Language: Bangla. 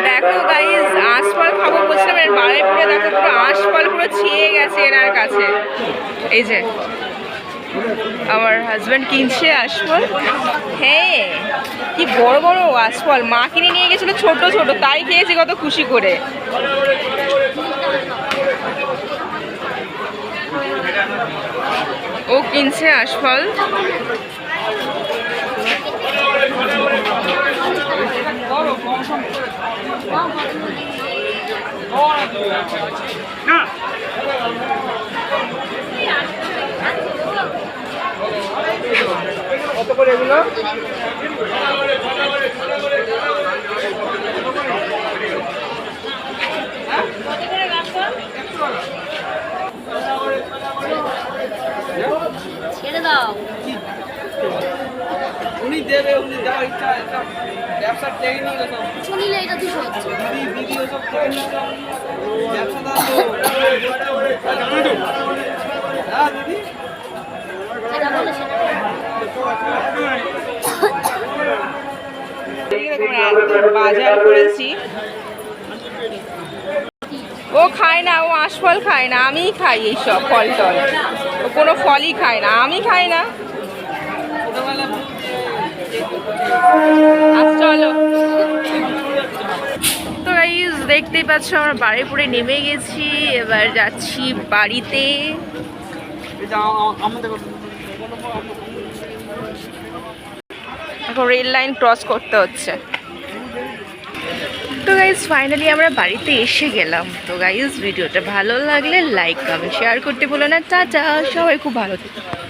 দেখো গাইস, আঁশফল খাবো বলছিলাম, এর বারুইপুরে দেখো পুরো আঁশফল পুরো ছিঁড়ে গেছে এনার কাছে। এই যে আমার হাজব্যান্ড কিনছে আঁশফল। হ্যাঁ, কি বড় বড় আঁশফল, মা কিনে নিয়ে গেছিলো ছোট ছোট, তাই খেয়েছি কত খুশি করে। ও কিনছে আঁশফল। কত করে এগুলো? ছেড়ে দাও, উনি দেবে, উনি দেওয়ার ইচ্ছা, এটা ব্যবসার টেকনিক সব। শুনিলে এটা 200 হচ্ছে। দিদি ওসব টেকনিক ব্যবসাদার তো। হ্যাঁ দিদি, এটা বলে সেটা বাজার করেছি। ও খায় না, ও আঁশফল খায় না, আমিই খাই এইসব ফল টল। ও কোনো ফলই খায় না, আমি খাই না। আচ্ছা চলো। তো গাইস দেখতেই পাচ্ছ আমরা বারুইপুরে নেমে গেছি, এবার যাচ্ছি বাড়িতে। এখন রেল লাইন ক্রস করতে হচ্ছে। তো গাইজ ফাইনালি আমরা বাড়িতে এসে গেলাম। তো গাইজ ভিডিওটা ভালো লাগলে লাইক কমেন্ট শেয়ার করতে বলো না। টাটা, সবাই খুব ভালো থেকো।